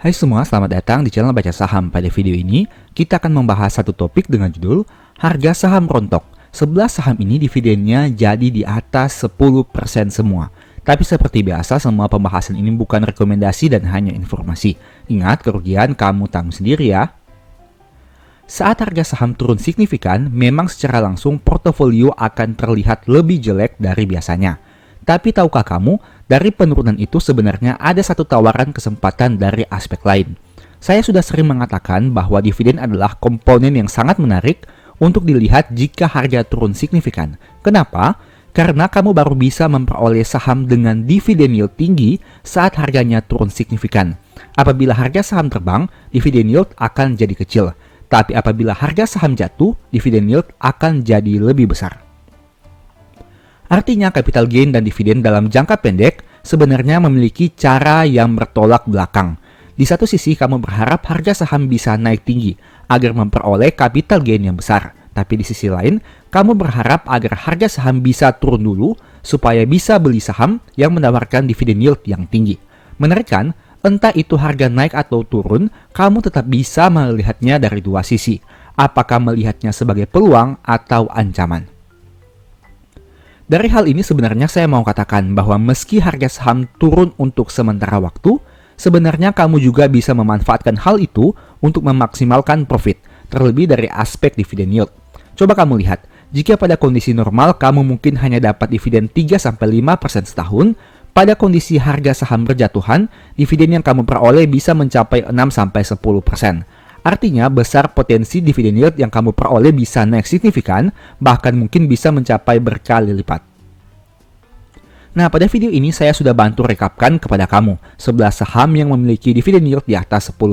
Hai semua, selamat datang di channel Baca Saham. Pada video ini, kita akan membahas satu topik dengan judul Harga Saham Rontok. 11 saham ini dividennya jadi di atas 10% semua. Tapi seperti biasa, semua pembahasan ini bukan rekomendasi dan hanya informasi. Ingat, kerugian kamu tanggung sendiri ya. Saat harga saham turun signifikan, memang secara langsung portofolio akan terlihat lebih jelek dari biasanya. Tapi tahukah kamu, dari penurunan itu sebenarnya ada satu tawaran kesempatan dari aspek lain. Saya sudah sering mengatakan bahwa dividen adalah komponen yang sangat menarik untuk dilihat jika harga turun signifikan. Kenapa? Karena kamu baru bisa memperoleh saham dengan dividen yield tinggi saat harganya turun signifikan. Apabila harga saham terbang, dividen yield akan jadi kecil. Tapi apabila harga saham jatuh, dividen yield akan jadi lebih besar. Artinya capital gain dan dividen dalam jangka pendek sebenarnya memiliki cara yang bertolak belakang. Di satu sisi kamu berharap harga saham bisa naik tinggi agar memperoleh capital gain yang besar. Tapi di sisi lain, kamu berharap agar harga saham bisa turun dulu supaya bisa beli saham yang menawarkan dividen yield yang tinggi. Menarik kan? Entah itu harga naik atau turun, kamu tetap bisa melihatnya dari dua sisi. Apakah melihatnya sebagai peluang atau ancaman? Dari hal ini sebenarnya saya mau katakan bahwa meski harga saham turun untuk sementara waktu, sebenarnya kamu juga bisa memanfaatkan hal itu untuk memaksimalkan profit, terlebih dari aspek dividen yield. Coba kamu lihat, jika pada kondisi normal kamu mungkin hanya dapat dividen 3-5% setahun, pada kondisi harga saham berjatuhan, dividen yang kamu peroleh bisa mencapai 6-10%. Artinya besar potensi dividen yield yang kamu peroleh bisa naik signifikan, bahkan mungkin bisa mencapai berkali lipat. Nah, pada video ini saya sudah bantu rekapkan kepada kamu 11 saham yang memiliki dividen yield di atas 10%.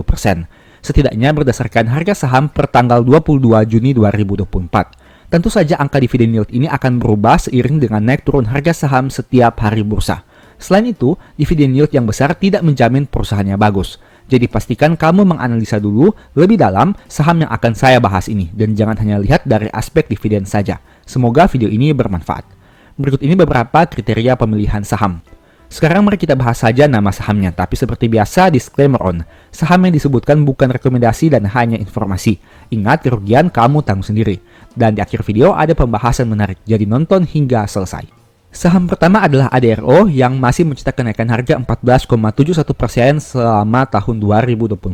Setidaknya berdasarkan harga saham per tanggal 22 Juni 2024. Tentu saja angka dividen yield ini akan berubah seiring dengan naik turun harga saham setiap hari bursa. Selain itu, dividen yield yang besar tidak menjamin perusahaannya bagus. Jadi pastikan kamu menganalisa dulu lebih dalam saham yang akan saya bahas ini dan jangan hanya lihat dari aspek dividen saja. Semoga video ini bermanfaat. Berikut ini beberapa kriteria pemilihan saham. Sekarang mari kita bahas saja nama sahamnya, tapi seperti biasa disclaimer on. Saham yang disebutkan bukan rekomendasi dan hanya informasi. Ingat, kerugian kamu tanggung sendiri. Dan di akhir video ada pembahasan menarik, jadi nonton hingga selesai. Saham pertama adalah ADRO yang masih mencetak kenaikan harga 14,71% selama tahun 2024.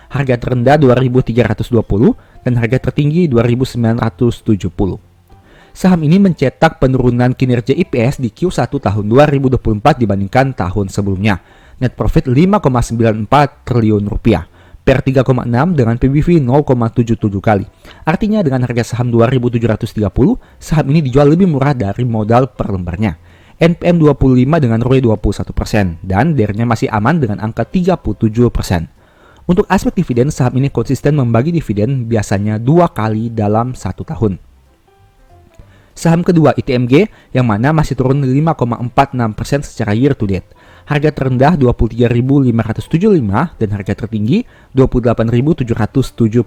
Harga terendah 2.320 dan harga tertinggi 2.970. Saham ini mencetak penurunan kinerja EPS di Q1 tahun 2024 dibandingkan tahun sebelumnya. Net profit 5,94 triliun rupiah. Per 3,6 dengan PBV 0,77 kali. Artinya dengan harga saham 2.730, saham ini dijual lebih murah dari modal per lembarnya. NPM 25 dengan ROE 21% dan DER-nya masih aman dengan angka 37%. Untuk aspek dividen, saham ini konsisten membagi dividen biasanya 2 kali dalam 1 tahun. Saham kedua ITMG yang mana masih turun 5,46% secara year to date. Harga terendah 23.575 dan harga tertinggi 28.775.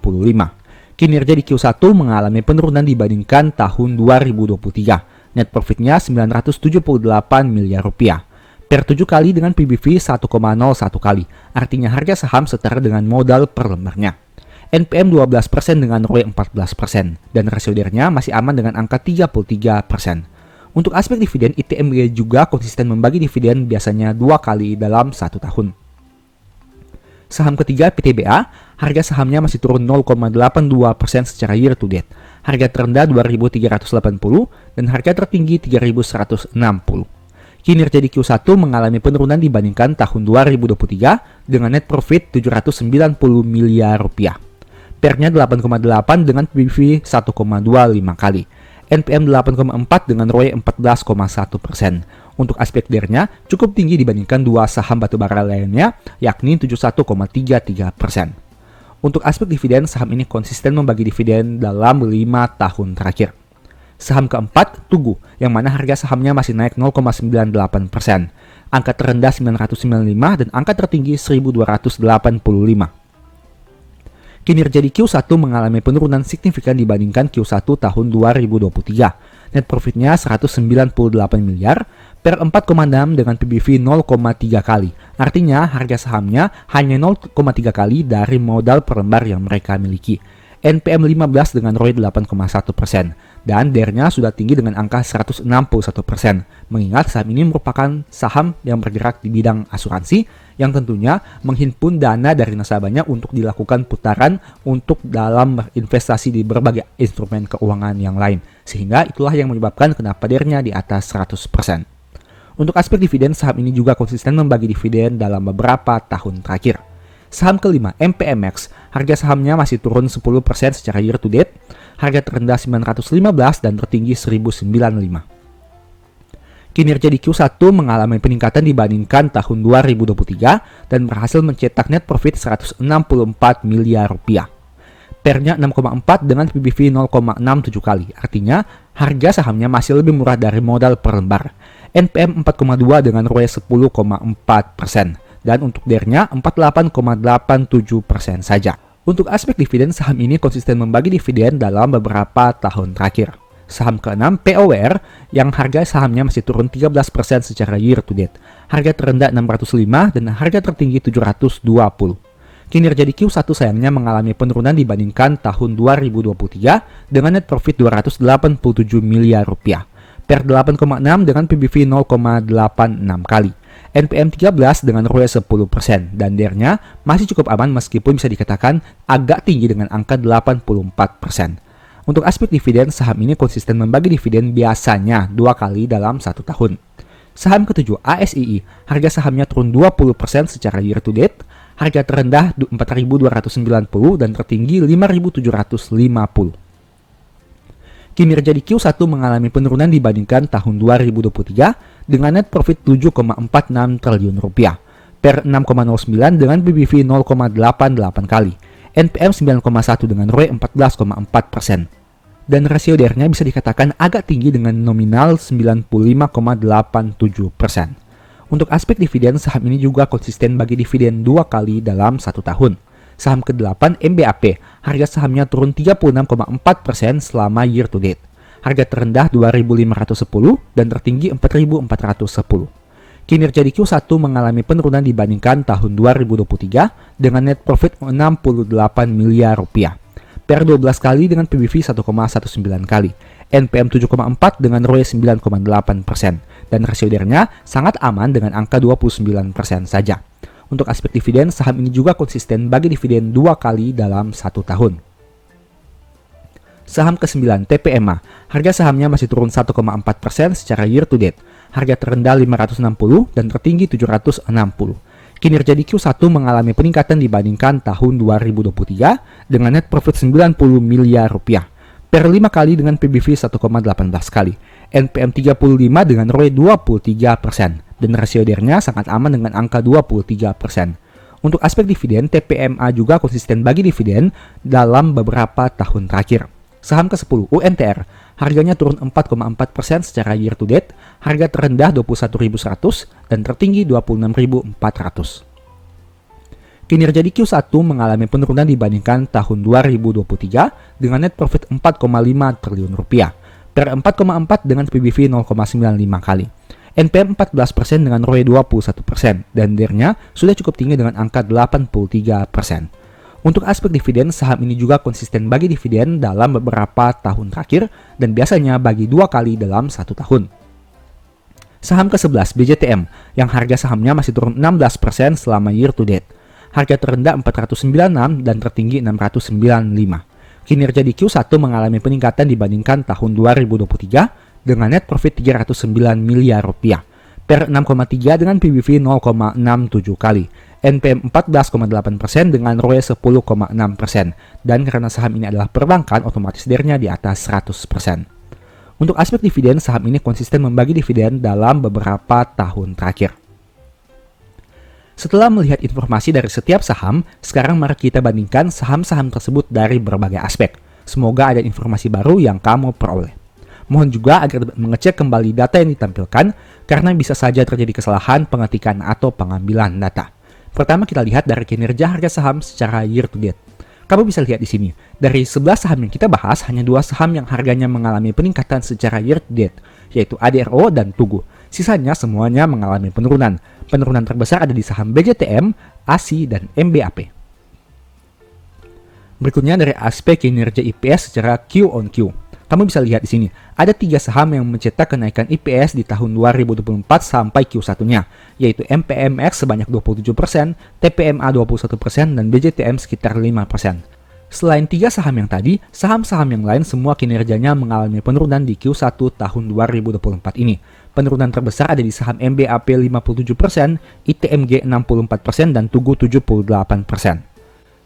Kinerja di Q1 mengalami penurunan dibandingkan tahun 2023. Net profitnya 978 miliar rupiah. Per 7 kali dengan PBV 1,01 kali. Artinya harga saham setara dengan modal per lembarnya. NPM 12% dengan ROE 14% dan rasio DER-nya masih aman dengan angka 33%. Untuk aspek dividen, ITMG juga konsisten membagi dividen biasanya 2 kali dalam 1 tahun. Saham ketiga PTBA, harga sahamnya masih turun 0,82% secara year to date. Harga terendah 2.380 dan harga tertinggi 3.160. Kinerja di Q1 mengalami penurunan dibandingkan tahun 2023 dengan net profit 790 miliar rupiah. PER-nya 8,8 dengan PBV 1,25 kali. NPM 8,4 dengan ROE 14,1%. Untuk aspek DER-nya cukup tinggi dibandingkan dua saham batubara lainnya, yakni 71,33%. Untuk aspek dividen, saham ini konsisten membagi dividen dalam 5 tahun terakhir. Saham keempat, Tugu, yang mana harga sahamnya masih naik 0,98%. Angka terendah 995 dan angka tertinggi 1285. Kinerja di Q1 mengalami penurunan signifikan dibandingkan Q1 tahun 2023. Net profitnya 198 miliar, per 4,6 dengan PBV 0,3 kali. Artinya harga sahamnya hanya 0,3 kali dari modal per lembar yang mereka miliki. NPM 15 dengan ROE 8,1%, dan DER-nya sudah tinggi dengan angka 161%, mengingat saham ini merupakan saham yang bergerak di bidang asuransi, yang tentunya menghimpun dana dari nasabahnya untuk dilakukan putaran untuk dalam berinvestasi di berbagai instrumen keuangan yang lain, sehingga itulah yang menyebabkan kenapa DER-nya di atas 100%. Untuk aspek dividen, saham ini juga konsisten membagi dividen dalam beberapa tahun terakhir. Saham kelima, MPMX, harga sahamnya masih turun 10% secara year to date, harga terendah 915 dan tertinggi 1095. Kinerja di Q1 mengalami peningkatan dibandingkan tahun 2023 dan berhasil mencetak net profit 164 miliar rupiah. PER-nya 6,4 dengan PBV 0,67 kali, artinya harga sahamnya masih lebih murah dari modal per lembar. NPM 4,2 dengan ROE 10,4%. Dan untuk DER-nya 48,87% saja. Untuk aspek dividen, saham ini konsisten membagi dividen dalam beberapa tahun terakhir. Saham ke-6, POWR, yang harga sahamnya masih turun 13% secara year to date. Harga terendah 605 dan harga tertinggi 720. Kinerja di Q1 sayangnya mengalami penurunan dibandingkan tahun 2023 dengan net profit 287 miliar rupiah. Per 8,6 dengan PBV 0,86 kali. NPM 13 dengan ROE 10% dan DER-nya masih cukup aman meskipun bisa dikatakan agak tinggi dengan angka 84%. Untuk aspek dividen, saham ini konsisten membagi dividen biasanya 2 kali dalam 1 tahun. Saham ketujuh, ASII, harga sahamnya turun 20% secara year to date, harga terendah 4.290 dan tertinggi 5.750. Kinerja di Q1 mengalami penurunan dibandingkan tahun 2023 dengan net profit 7,46 triliun rupiah per 6,09 dengan PBV 0,88 kali, NPM 9,1 dengan ROE 14,4%, dan rasio DER-nya bisa dikatakan agak tinggi dengan nominal 95,87%. Untuk aspek dividen, saham ini juga konsisten bagi dividen 2 kali dalam 1 tahun. Saham ke-8 MBAP, harga sahamnya turun 36,4% selama year to date. Harga terendah 2.510 dan tertinggi 4.410. Kinerja di Q1 mengalami penurunan dibandingkan tahun 2023 dengan net profit 68 miliar rupiah. Per 12 kali dengan PBV 1,19 kali. NPM 7,4 dengan ROE 9,8%. Dan rasio DER-nya sangat aman dengan angka 29% saja. Untuk aspek dividen, saham ini juga konsisten bagi dividen 2 kali dalam 1 tahun. Saham ke-9, TPMA, harga sahamnya masih turun 1,4% secara year to date. Harga terendah 560 dan tertinggi 760. Kinerja di Q1 mengalami peningkatan dibandingkan tahun 2023 dengan net profit 90 miliar rupiah. Per 5 kali dengan PBV 1,18 kali. NPM 35 dengan ROE 23%. Dan rasio DER-nya sangat aman dengan angka 23%. Untuk aspek dividen, TPMA juga konsisten bagi dividen dalam beberapa tahun terakhir. Saham ke-10, UNTR, harganya turun 4,4% secara year to date, harga terendah 21.100 dan tertinggi 26.400. Kinerja di Q1 mengalami penurunan dibandingkan tahun 2023 dengan net profit 4,5 triliun rupiah, per 4,4 dengan PBV 0,95 kali. NPM 14% dengan ROE 21% dan DER-nya sudah cukup tinggi dengan angka 83%. Untuk aspek dividen, saham ini juga konsisten bagi dividen dalam beberapa tahun terakhir dan biasanya bagi 2 kali dalam 1 tahun. Saham ke-11 BJTM yang harga sahamnya masih turun 16% selama year to date. Harga terendah 496 dan tertinggi 695. Kinerja di Q1 mengalami peningkatan dibandingkan tahun 2023 dengan net profit 309 miliar rupiah per 6,3 dengan PBV 0,67 kali. NPM 14,8% dengan ROE 10,6%. Dan karena saham ini adalah perbankan, otomatis DER-nya di atas 100%. Untuk aspek dividen, saham ini konsisten membagi dividen dalam beberapa tahun terakhir. Setelah melihat informasi dari setiap saham, sekarang mari kita bandingkan saham-saham tersebut dari berbagai aspek. Semoga ada informasi baru yang kamu peroleh. Mohon juga agar mengecek kembali data yang ditampilkan karena bisa saja terjadi kesalahan pengetikan atau pengambilan data. Pertama kita lihat dari kinerja harga saham secara year to date. Kamu bisa lihat di sini, dari 11 saham yang kita bahas, hanya 2 saham yang harganya mengalami peningkatan secara year to date, yaitu ADRO dan Tugu. Sisanya semuanya mengalami penurunan. Penurunan terbesar ada di saham BJTM, ASI, dan MBAP. Berikutnya dari aspek kinerja IPS secara Q on Q. Kamu bisa lihat di sini, ada 3 saham yang mencetak kenaikan IPS di tahun 2024 sampai Q1-nya, yaitu MPMX sebanyak 27%, TPMA 21%, dan BJTM sekitar 5%. Selain 3 saham yang tadi, saham-saham yang lain semua kinerjanya mengalami penurunan di Q1 tahun 2024 ini. Penurunan terbesar ada di saham MBAP 57%, ITMG 64%, dan Tugu 78%.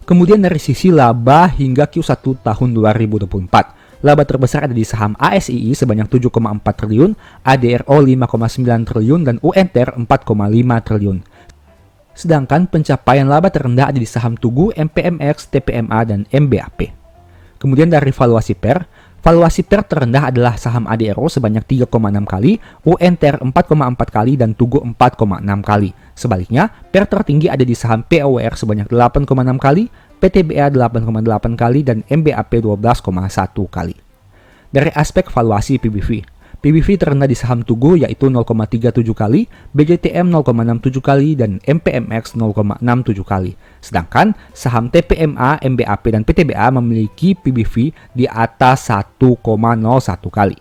Kemudian dari sisi laba hingga Q1 tahun 2024, laba terbesar ada di saham ASII sebanyak 7,4 triliun, ADRO 5,9 triliun, dan UNTR 4,5 triliun. Sedangkan pencapaian laba terendah ada di saham Tugu, MPMX, TPMA, dan MBAP. Kemudian dari valuasi PER terendah adalah saham ADRO sebanyak 3,6 kali, UNTR 4,4 kali, dan Tugu 4,6 kali. Sebaliknya, PER tertinggi ada di saham POR sebanyak 8,6 kali, PTBA 8,8 kali, dan MBAP 12,1 kali. Dari aspek valuasi PBV terendah di saham Tugu yaitu 0,37 kali, BJTM 0,67 kali, dan MPMX 0,67 kali. Sedangkan saham TPMA, MBAP, dan PTBA memiliki PBV di atas 1,01 kali.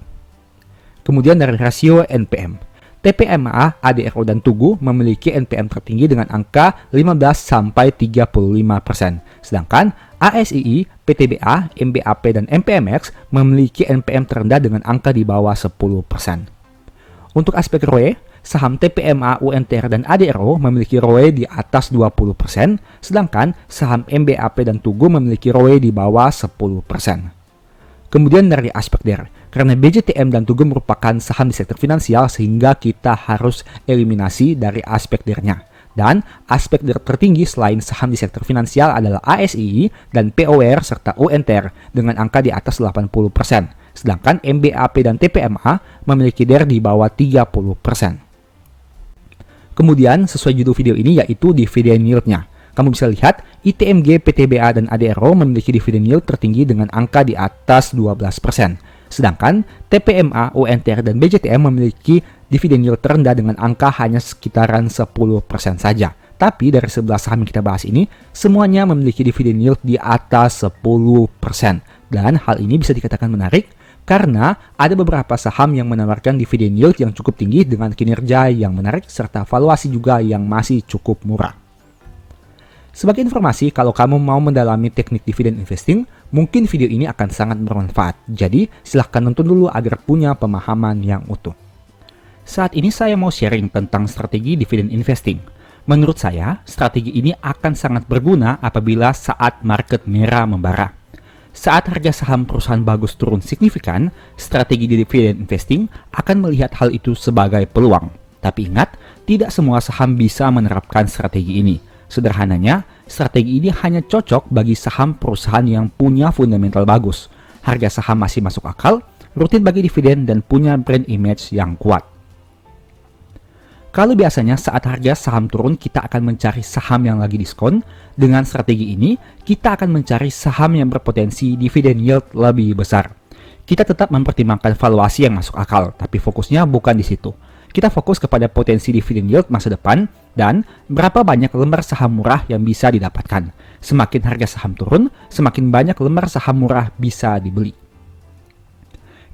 Kemudian dari rasio NPM. TPMA, ADRO, dan Tugu memiliki NPM tertinggi dengan angka 15-35%. Sedangkan ASII, PTBA, MBAP, dan MPMX memiliki NPM terendah dengan angka di bawah 10%. Untuk aspek ROE, saham TPMA, UNTR, dan ADRO memiliki ROE di atas 20%, sedangkan saham MBAP dan Tugu memiliki ROE di bawah 10%. Kemudian dari aspek DER, karena BJTM dan Tugu merupakan saham di sektor finansial sehingga kita harus eliminasi dari aspek DER-nya. Dan aspek DER tertinggi selain saham di sektor finansial adalah ASII dan POR serta UNTR dengan angka di atas 80%. Sedangkan MBAP dan TPMA memiliki DER di bawah 30%. Kemudian sesuai judul video ini yaitu dividen yield-nya. Kamu bisa lihat, ITMG, PTBA, dan ADRO memiliki dividen yield tertinggi dengan angka di atas 12%. Sedangkan TPMA, UNTR, dan BJTM memiliki dividen yield terendah dengan angka hanya sekitaran 10% saja. Tapi dari 11 saham yang kita bahas ini, semuanya memiliki dividen yield di atas 10%. Dan hal ini bisa dikatakan menarik karena ada beberapa saham yang menawarkan dividen yield yang cukup tinggi dengan kinerja yang menarik serta valuasi juga yang masih cukup murah. Sebagai informasi, kalau kamu mau mendalami teknik dividen investing, mungkin video ini akan sangat bermanfaat. Jadi, silahkan nonton dulu agar punya pemahaman yang utuh. Saat ini saya mau sharing tentang strategi dividen investing. Menurut saya, strategi ini akan sangat berguna apabila saat market merah membara. Saat harga saham perusahaan bagus turun signifikan, strategi dividen investing akan melihat hal itu sebagai peluang. Tapi ingat, tidak semua saham bisa menerapkan strategi ini. Sederhananya, strategi ini hanya cocok bagi saham perusahaan yang punya fundamental bagus, harga saham masih masuk akal, rutin bagi dividen, dan punya brand image yang kuat. Kalau biasanya saat harga saham turun kita akan mencari saham yang lagi diskon, dengan strategi ini kita akan mencari saham yang berpotensi dividen yield lebih besar. Kita tetap mempertimbangkan valuasi yang masuk akal, tapi fokusnya bukan di situ. Kita fokus kepada potensi dividen yield masa depan dan berapa banyak lembar saham murah yang bisa didapatkan. Semakin harga saham turun, semakin banyak lembar saham murah bisa dibeli.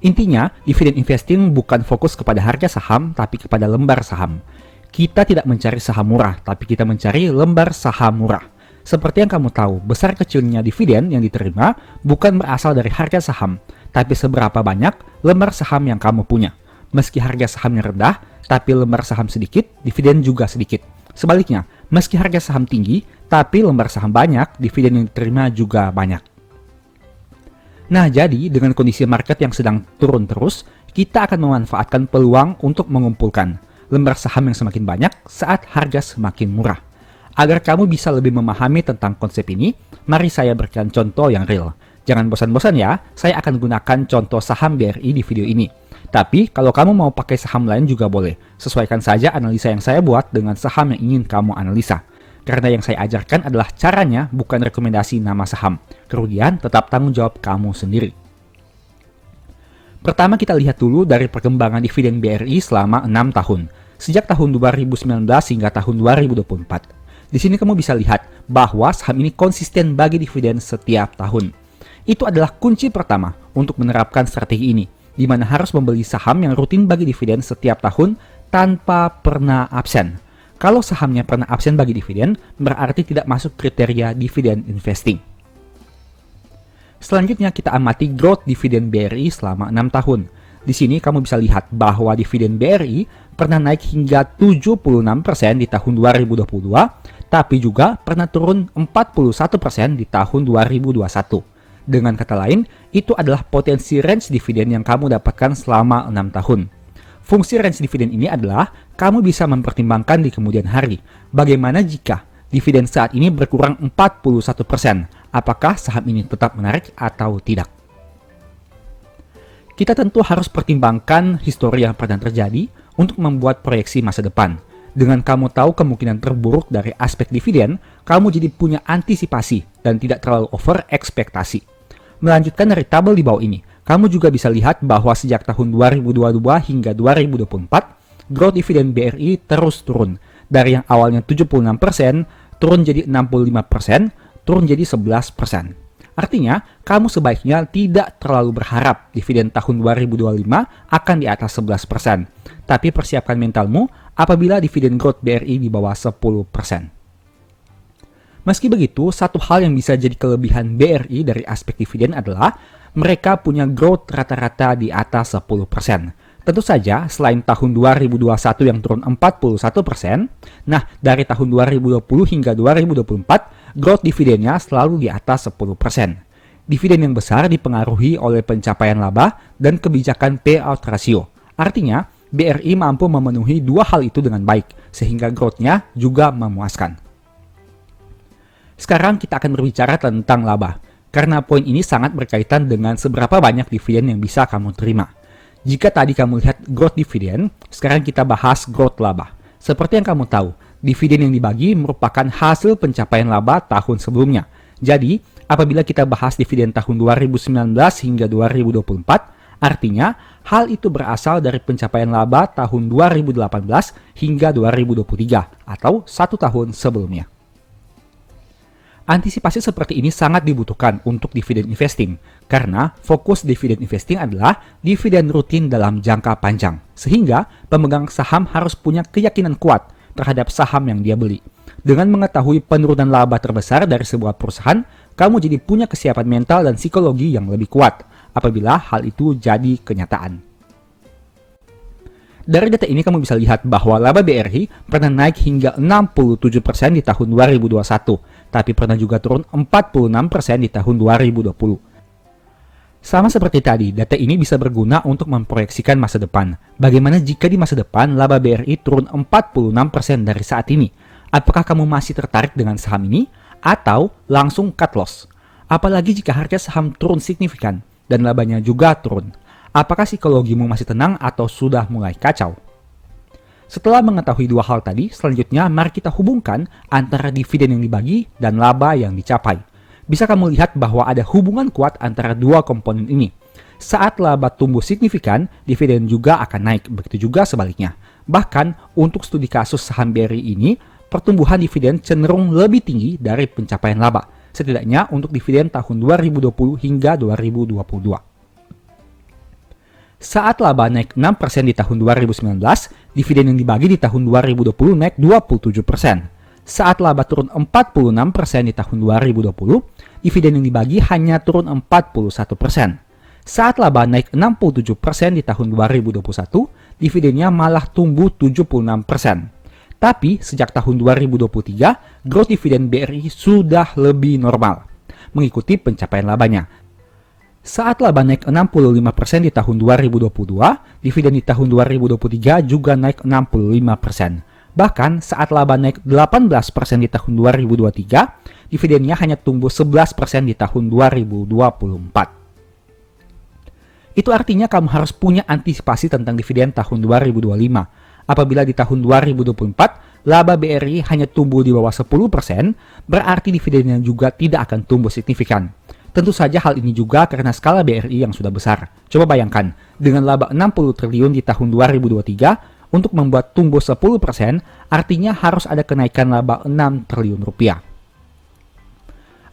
Intinya, dividen investing bukan fokus kepada harga saham, tapi kepada lembar saham. Kita tidak mencari saham murah, tapi kita mencari lembar saham murah. Seperti yang kamu tahu, besar kecilnya dividen yang diterima bukan berasal dari harga saham, tapi seberapa banyak lembar saham yang kamu punya. Meski harga sahamnya rendah, tapi lembar saham sedikit, dividen juga sedikit. Sebaliknya, meski harga saham tinggi, tapi lembar saham banyak, dividen yang diterima juga banyak. Nah, jadi dengan kondisi market yang sedang turun terus, kita akan memanfaatkan peluang untuk mengumpulkan lembar saham yang semakin banyak saat harga semakin murah. Agar kamu bisa lebih memahami tentang konsep ini, mari saya berikan contoh yang real. Jangan bosan-bosan ya, saya akan gunakan contoh saham BRI di video ini. Tapi kalau kamu mau pakai saham lain juga boleh. Sesuaikan saja analisa yang saya buat dengan saham yang ingin kamu analisa. Karena yang saya ajarkan adalah caranya, bukan rekomendasi nama saham. Kerugian tetap tanggung jawab kamu sendiri. Pertama, kita lihat dulu dari perkembangan dividen BRI selama 6 tahun, sejak tahun 2019 hingga tahun 2024. Di sini kamu bisa lihat bahwa saham ini konsisten bagi dividen setiap tahun. Itu adalah kunci pertama untuk menerapkan strategi ini, di mana harus membeli saham yang rutin bagi dividen setiap tahun tanpa pernah absen. Kalau sahamnya pernah absen bagi dividen, berarti tidak masuk kriteria dividen investing. Selanjutnya kita amati growth dividen BRI selama 6 tahun. Di sini kamu bisa lihat bahwa dividen BRI pernah naik hingga 76% di tahun 2022, tapi juga pernah turun 41% di tahun 2021. Dengan kata lain, itu adalah potensi range dividen yang kamu dapatkan selama 6 tahun. Fungsi range dividen ini adalah kamu bisa mempertimbangkan di kemudian hari, bagaimana jika dividen saat ini berkurang 41%, apakah saham ini tetap menarik atau tidak. Kita tentu harus pertimbangkan histori yang pernah terjadi untuk membuat proyeksi masa depan. Dengan kamu tahu kemungkinan terburuk dari aspek dividen, kamu jadi punya antisipasi dan tidak terlalu over ekspektasi. Melanjutkan dari tabel di bawah ini, kamu juga bisa lihat bahwa sejak tahun 2022 hingga 2024, growth dividen BRI terus turun. Dari yang awalnya 76%, turun jadi 65%, turun jadi 11%. Artinya, kamu sebaiknya tidak terlalu berharap dividen tahun 2025 akan di atas 11%. Tapi persiapkan mentalmu apabila dividen growth BRI di bawah 10%. Meski begitu, satu hal yang bisa jadi kelebihan BRI dari aspek dividen adalah mereka punya growth rata-rata di atas 10%. Tentu saja, selain tahun 2021 yang turun 41%, nah dari tahun 2020 hingga 2024, growth dividennya selalu di atas 10%. Dividen yang besar dipengaruhi oleh pencapaian laba dan kebijakan payout ratio. Artinya, BRI mampu memenuhi dua hal itu dengan baik, sehingga growth-nya juga memuaskan. Sekarang kita akan berbicara tentang laba, karena poin ini sangat berkaitan dengan seberapa banyak dividen yang bisa kamu terima. Jika tadi kamu lihat growth dividen, sekarang kita bahas growth laba. Seperti yang kamu tahu, dividen yang dibagi merupakan hasil pencapaian laba tahun sebelumnya. Jadi, apabila kita bahas dividen tahun 2019 hingga 2024, artinya hal itu berasal dari pencapaian laba tahun 2018 hingga 2023 atau 1 tahun sebelumnya. Antisipasi seperti ini sangat dibutuhkan untuk dividen investing, karena fokus dividen investing adalah dividen rutin dalam jangka panjang, sehingga pemegang saham harus punya keyakinan kuat terhadap saham yang dia beli. Dengan mengetahui penurunan laba terbesar dari sebuah perusahaan, kamu jadi punya kesiapan mental dan psikologi yang lebih kuat apabila hal itu jadi kenyataan. Dari data ini kamu bisa lihat bahwa laba BRI pernah naik hingga 67% di tahun 2021, tapi pernah juga turun 46% di tahun 2020. Sama seperti tadi, data ini bisa berguna untuk memproyeksikan masa depan. Bagaimana jika di masa depan laba BRI turun 46% dari saat ini? Apakah kamu masih tertarik dengan saham ini? Atau langsung cut loss? Apalagi jika harga saham turun signifikan dan labanya juga turun. Apakah psikologimu masih tenang atau sudah mulai kacau? Setelah mengetahui dua hal tadi, selanjutnya mari kita hubungkan antara dividen yang dibagi dan laba yang dicapai. Bisa kamu lihat bahwa ada hubungan kuat antara dua komponen ini. Saat laba tumbuh signifikan, dividen juga akan naik, begitu juga sebaliknya. Bahkan untuk studi kasus saham BRI ini, pertumbuhan dividen cenderung lebih tinggi dari pencapaian laba, setidaknya untuk dividen tahun 2020 hingga 2022. Saat laba naik 6% di tahun 2019, dividen yang dibagi di tahun 2020 naik 27%. Saat laba turun 46% di tahun 2020, dividen yang dibagi hanya turun 41%. Saat laba naik 67% di tahun 2021, dividennya malah tumbuh 76%. Tapi sejak tahun 2023, growth dividen BRI sudah lebih normal, mengikuti pencapaian labanya. Saat laba naik 65% di tahun 2022, dividen di tahun 2023 juga naik 65%. Bahkan saat laba naik 18% di tahun 2023, dividennya hanya tumbuh 11% di tahun 2024. Itu artinya kamu harus punya antisipasi tentang dividen tahun 2025. Apabila di tahun 2024, laba BRI hanya tumbuh di bawah 10%, berarti dividennya juga tidak akan tumbuh signifikan. Tentu saja hal ini juga karena skala BRI yang sudah besar. Coba bayangkan, dengan laba 60 triliun di tahun 2023, untuk membuat tumbuh 10%, artinya harus ada kenaikan laba 6 triliun rupiah.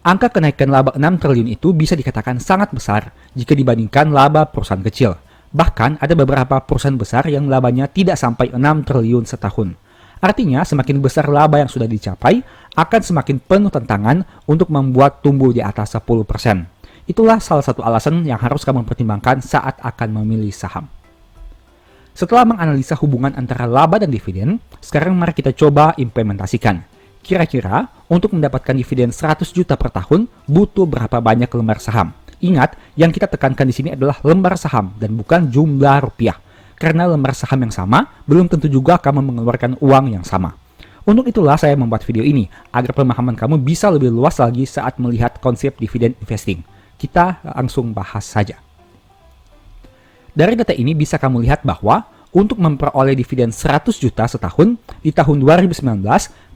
Angka kenaikan laba 6 triliun itu bisa dikatakan sangat besar jika dibandingkan laba perusahaan kecil. Bahkan ada beberapa perusahaan besar yang labanya tidak sampai 6 triliun setahun. Artinya, semakin besar laba yang sudah dicapai, akan semakin penuh tantangan untuk membuat tumbuh di atas 10%. Itulah salah satu alasan yang harus kamu pertimbangkan saat akan memilih saham. Setelah menganalisa hubungan antara laba dan dividen, sekarang mari kita coba implementasikan. Kira-kira, untuk mendapatkan dividen 100 juta per tahun, butuh berapa banyak lembar saham? Ingat, yang kita tekankan di sini adalah lembar saham dan bukan jumlah rupiah. Karena lembar saham yang sama, belum tentu juga kamu mengeluarkan uang yang sama. Untuk itulah saya membuat video ini, agar pemahaman kamu bisa lebih luas lagi saat melihat konsep dividen investing. Kita langsung bahas saja. Dari data ini bisa kamu lihat bahwa, untuk memperoleh dividen 100 juta setahun, di tahun 2019,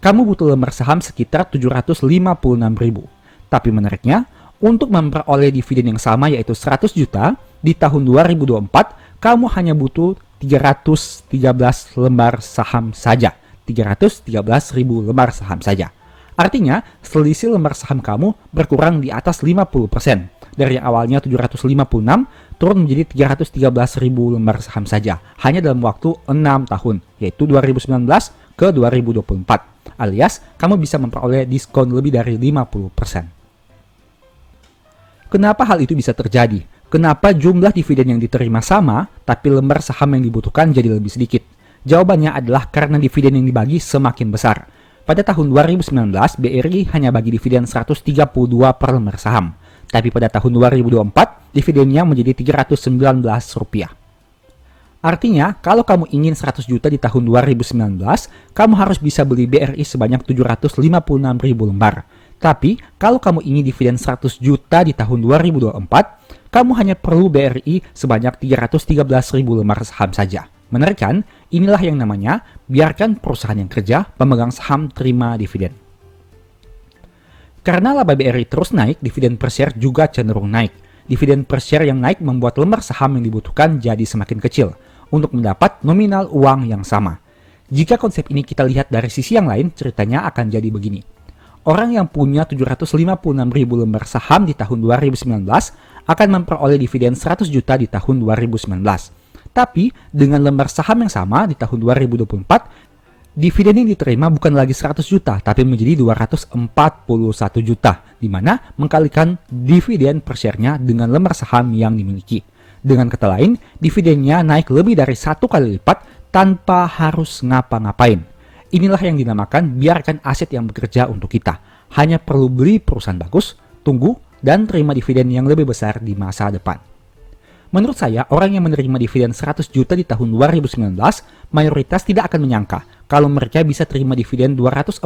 kamu butuh lembar saham sekitar 756.000. Tapi menariknya, untuk memperoleh dividen yang sama yaitu 100 juta, di tahun 2024, kamu hanya butuh 313 lembar saham saja. 313.000 lembar saham saja. Artinya, selisih lembar saham kamu berkurang di atas 50%. Dari yang awalnya 756, turun menjadi 313.000 lembar saham saja. Hanya dalam waktu 6 tahun, yaitu 2019 ke 2024. Alias, kamu bisa memperoleh diskon lebih dari 50%. Kenapa hal itu bisa terjadi? Kenapa jumlah dividen yang diterima sama, tapi lembar saham yang dibutuhkan jadi lebih sedikit? Jawabannya adalah karena dividen yang dibagi semakin besar. Pada tahun 2019, BRI hanya bagi dividen 132 per lembar saham. Tapi pada tahun 2024, dividennya menjadi Rp319. Artinya, kalau kamu ingin 100 juta di tahun 2019, kamu harus bisa beli BRI sebanyak 756.000 lembar. Tapi, kalau kamu ingin dividen 100 juta di tahun 2024, kamu hanya perlu BRI sebanyak 313.000 lembar saham saja. Menarik kan? Inilah yang namanya biarkan perusahaan yang kerja, pemegang saham terima dividen. Karena laba BRI terus naik, dividen per share juga cenderung naik. Dividen per share yang naik membuat lembar saham yang dibutuhkan jadi semakin kecil untuk mendapat nominal uang yang sama. Jika konsep ini kita lihat dari sisi yang lain, ceritanya akan jadi begini. Orang yang punya 756.000 lembar saham di tahun 2019 akan memperoleh dividen 100 juta di tahun 2019. Tapi dengan lembar saham yang sama di tahun 2024, dividen yang diterima bukan lagi 100 juta, tapi menjadi 241 juta, di mana mengkalikan dividen per share-nya dengan lembar saham yang dimiliki. Dengan kata lain, dividennya naik lebih dari 1 kali lipat tanpa harus ngapa-ngapain. Inilah yang dinamakan biarkan aset yang bekerja untuk kita. Hanya perlu beli perusahaan bagus, tunggu, dan terima dividen yang lebih besar di masa depan. Menurut saya, orang yang menerima dividen 100 juta di tahun 2019, mayoritas tidak akan menyangka kalau mereka bisa terima dividen 241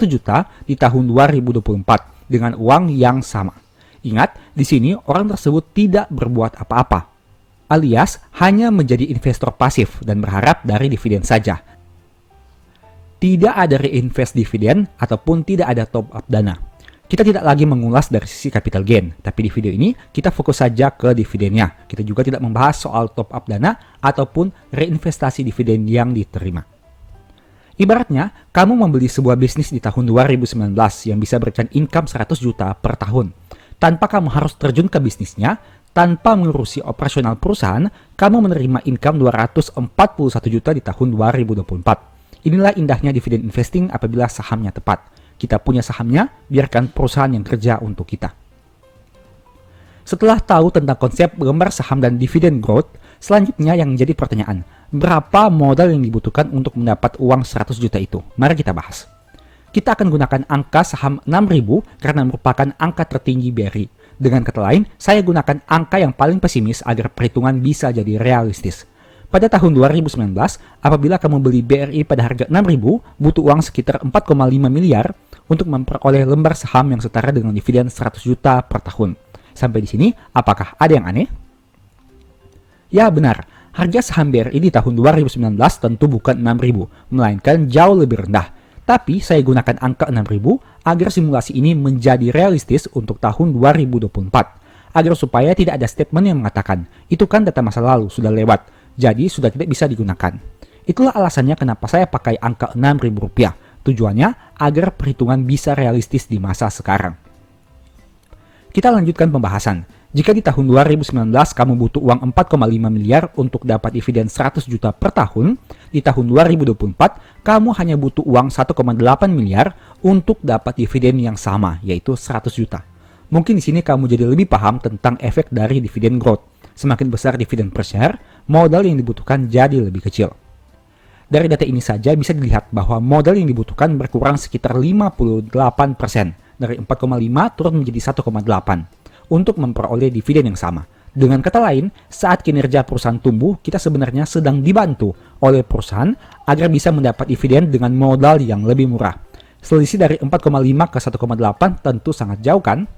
juta di tahun 2024 dengan uang yang sama. Ingat, di sini orang tersebut tidak berbuat apa-apa, alias hanya menjadi investor pasif dan berharap dari dividen saja. Tidak ada reinvest dividen ataupun tidak ada top up dana. Kita tidak lagi mengulas dari sisi capital gain, tapi di video ini kita fokus saja ke dividennya. Kita juga tidak membahas soal top up dana ataupun reinvestasi dividen yang diterima. Ibaratnya, kamu membeli sebuah bisnis di tahun 2019 yang bisa berikan income 100 juta per tahun. Tanpa kamu harus terjun ke bisnisnya, tanpa mengurusi operasional perusahaan, kamu menerima income 241 juta di tahun 2024. Inilah indahnya dividen investing apabila sahamnya tepat. Kita punya sahamnya, biarkan perusahaan yang kerja untuk kita. Setelah tahu tentang konsep lembar saham dan dividen growth, selanjutnya yang menjadi pertanyaan, berapa modal yang dibutuhkan untuk mendapat uang 100 juta itu? Mari kita bahas. Kita akan gunakan angka saham 6.000 karena merupakan angka tertinggi BRI. Dengan kata lain, saya gunakan angka yang paling pesimis agar perhitungan bisa jadi realistis. Pada tahun 2019, apabila kamu beli BRI pada harga 6.000, butuh uang sekitar 4,5 miliar untuk memperoleh lembar saham yang setara dengan dividen 100 juta per tahun. Sampai di sini, apakah ada yang aneh? Ya benar, harga saham BRI di tahun 2019 tentu bukan 6.000, melainkan jauh lebih rendah. Tapi saya gunakan angka 6.000 agar simulasi ini menjadi realistis untuk tahun 2024. Agar supaya tidak ada statement yang mengatakan, itu kan data masa lalu, sudah lewat, jadi sudah tidak bisa digunakan. Itulah alasannya kenapa saya pakai angka Rp6.000. Tujuannya agar perhitungan bisa realistis di masa sekarang. Kita lanjutkan pembahasan. Jika di tahun 2019 kamu butuh uang 4,5 miliar untuk dapat dividen 100 juta per tahun, di tahun 2024 kamu hanya butuh uang 1,8 miliar untuk dapat dividen yang sama, yaitu 100 juta. Mungkin di sini kamu jadi lebih paham tentang efek dari dividen growth. Semakin besar dividen per share, modal yang dibutuhkan jadi lebih kecil. Dari data ini saja bisa dilihat bahwa modal yang dibutuhkan berkurang sekitar 58%, dari 4,5 turun menjadi 1,8 untuk memperoleh dividen yang sama. Dengan kata lain, saat kinerja perusahaan tumbuh, kita sebenarnya sedang dibantu oleh perusahaan agar bisa mendapat dividen dengan modal yang lebih murah. Selisih dari 4,5 ke 1,8 tentu sangat jauh kan?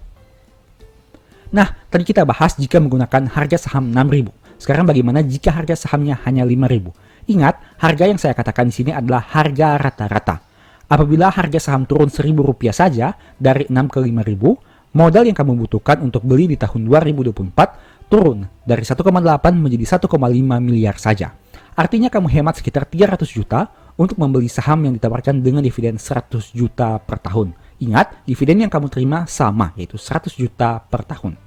Nah, tadi kita bahas jika menggunakan harga saham 6.000. Sekarang bagaimana jika harga sahamnya hanya 5.000? Ingat, harga yang saya katakan di sini adalah harga rata-rata. Apabila harga saham turun Rp1.000 saja dari 6 ke 5.000, modal yang kamu butuhkan untuk beli di tahun 2024 turun dari 1,8 menjadi 1,5 miliar saja. Artinya kamu hemat sekitar 300 juta untuk membeli saham yang ditawarkan dengan dividen 100 juta per tahun. Ingat, dividen yang kamu terima sama, yaitu 100 juta per tahun.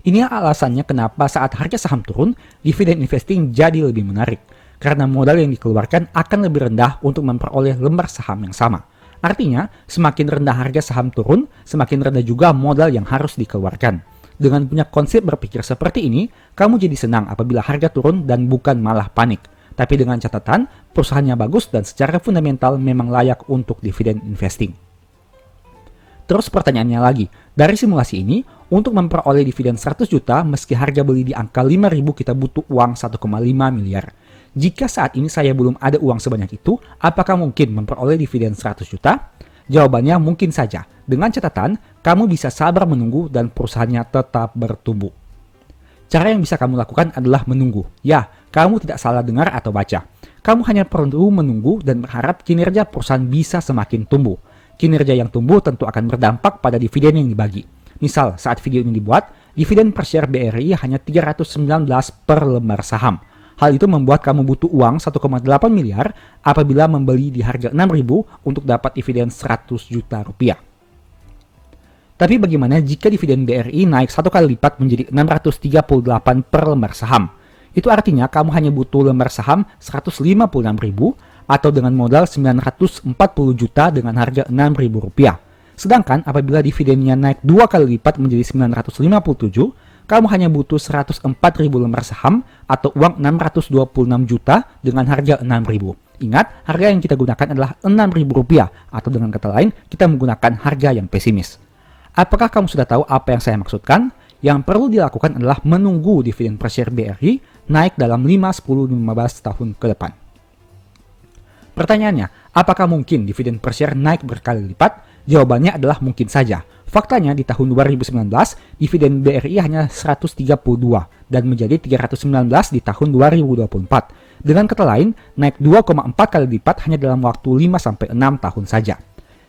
Ini alasannya kenapa saat harga saham turun, dividen investing jadi lebih menarik. Karena modal yang dikeluarkan akan lebih rendah untuk memperoleh lembar saham yang sama. Artinya, semakin rendah harga saham turun, semakin rendah juga modal yang harus dikeluarkan. Dengan punya konsep berpikir seperti ini, kamu jadi senang apabila harga turun dan bukan malah panik. Tapi dengan catatan, perusahaannya bagus dan secara fundamental memang layak untuk dividen investing. Terus pertanyaannya lagi, dari simulasi ini, untuk memperoleh dividen 100 juta meski harga beli di angka 5.000 kita butuh uang 1,5 miliar. Jika saat ini saya belum ada uang sebanyak itu, apakah mungkin memperoleh dividen 100 juta? Jawabannya mungkin saja. Dengan catatan, kamu bisa sabar menunggu dan perusahaannya tetap bertumbuh. Cara yang bisa kamu lakukan adalah menunggu. Ya, kamu tidak salah dengar atau baca. Kamu hanya perlu menunggu dan berharap kinerja perusahaan bisa semakin tumbuh. Kinerja yang tumbuh tentu akan berdampak pada dividen yang dibagi. Misal, saat video ini dibuat, dividen per share BRI hanya 319 per lembar saham. Hal itu membuat kamu butuh uang 1,8 miliar apabila membeli di harga 6.000 untuk dapat dividen 100 juta rupiah. Tapi bagaimana jika dividen BRI naik 1 kali lipat menjadi 638 per lembar saham? Itu artinya kamu hanya butuh lembar saham 156.000 atau dengan modal 940 juta dengan harga 6.000 rupiah. Sedangkan apabila dividennya naik 2 kali lipat menjadi 957, kamu hanya butuh 104.000 lembar saham atau uang 626 juta dengan harga 6.000. Ingat, harga yang kita gunakan adalah 6.000 rupiah atau dengan kata lain, kita menggunakan harga yang pesimis. Apakah kamu sudah tahu apa yang saya maksudkan? Yang perlu dilakukan adalah menunggu dividen per share BRI naik dalam 5, 10, 15 tahun ke depan. Pertanyaannya, apakah mungkin dividen per share naik berkali lipat? Jawabannya adalah mungkin saja. Faktanya di tahun 2019, dividen BRI hanya 132 dan menjadi 319 di tahun 2024. Dengan kata lain, naik 2,4 kali lipat hanya dalam waktu 5-6 tahun saja.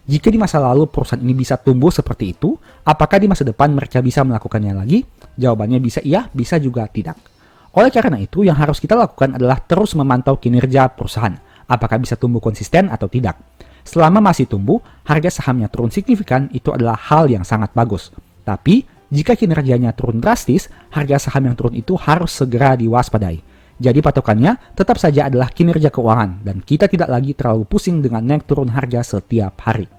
Jika di masa lalu perusahaan ini bisa tumbuh seperti itu, apakah di masa depan mereka bisa melakukannya lagi? Jawabannya bisa iya, bisa juga tidak. Oleh karena itu, yang harus kita lakukan adalah terus memantau kinerja perusahaan. Apakah bisa tumbuh konsisten atau tidak. Selama masih tumbuh, harga sahamnya turun signifikan, itu adalah hal yang sangat bagus. Tapi, jika kinerjanya turun drastis, harga saham yang turun itu harus segera diwaspadai. Jadi patokannya tetap saja adalah kinerja keuangan, dan kita tidak lagi terlalu pusing dengan naik turun harga setiap hari.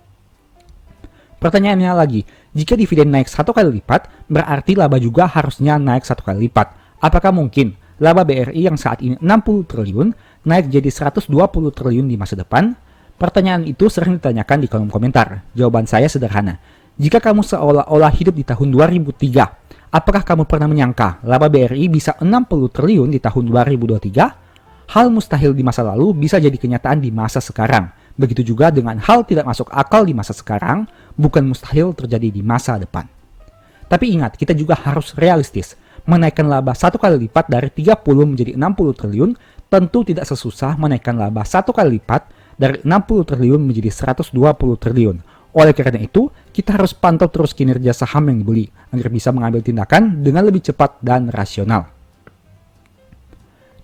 Pertanyaannya lagi, jika dividen naik 1 kali lipat, berarti laba juga harusnya naik 1 kali lipat. Apakah mungkin laba BRI yang saat ini 60 triliun naik jadi 120 triliun di masa depan? Pertanyaan itu sering ditanyakan di kolom komentar. Jawaban saya sederhana. Jika kamu seolah-olah hidup di tahun 2003, apakah kamu pernah menyangka laba BRI bisa 60 triliun di tahun 2023? Hal mustahil di masa lalu bisa jadi kenyataan di masa sekarang. Begitu juga dengan hal tidak masuk akal di masa sekarang, bukan mustahil terjadi di masa depan. Tapi ingat, kita juga harus realistis. Menaikkan laba 1 kali lipat dari 30 menjadi 60 triliun tentu tidak sesusah menaikkan laba 1 kali lipat dari 60 triliun menjadi 120 triliun. Oleh karena itu, kita harus pantau terus kinerja saham yang dibeli agar bisa mengambil tindakan dengan lebih cepat dan rasional.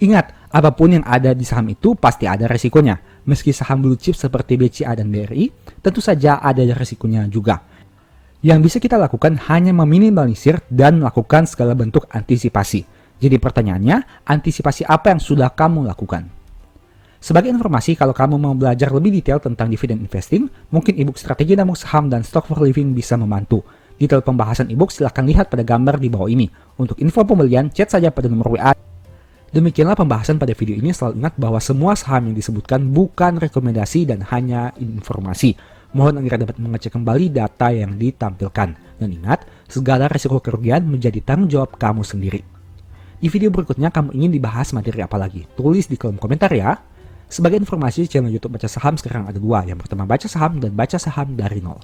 Ingat, apapun yang ada di saham itu pasti ada resikonya. Meski saham blue chip seperti BCA dan BRI, tentu saja ada resikonya juga. Yang bisa kita lakukan hanya meminimalisir dan melakukan segala bentuk antisipasi. Jadi pertanyaannya, antisipasi apa yang sudah kamu lakukan? Sebagai informasi, kalau kamu mau belajar lebih detail tentang dividen investing, mungkin ebook Strategi Nabung Saham dan Stock for Living bisa membantu. Detail pembahasan ebook silahkan lihat pada gambar di bawah ini. Untuk info pembelian, chat saja pada nomor WA. Demikianlah pembahasan pada video ini. Selalu ingat bahwa semua saham yang disebutkan bukan rekomendasi dan hanya informasi. Mohon agar dapat mengecek kembali data yang ditampilkan. Dan ingat, segala resiko kerugian menjadi tanggung jawab kamu sendiri. Di video berikutnya kamu ingin dibahas materi apa lagi? Tulis di kolom komentar ya. Sebagai informasi, channel YouTube Baca Saham sekarang ada dua. Yang pertama Baca Saham dan Baca Saham dari Nol.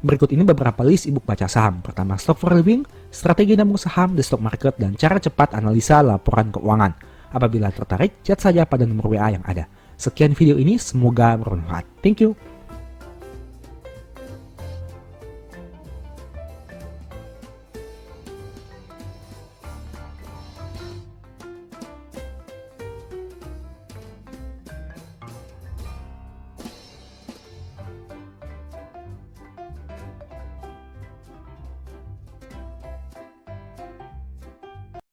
Berikut ini beberapa list ebook Baca Saham. Pertama Stock for Living, Strategi Nabung Saham, The Stock Market, dan Cara Cepat Analisa Laporan Keuangan. Apabila tertarik, chat saja pada nomor WA yang ada. Sekian video ini, semoga bermanfaat. Thank you.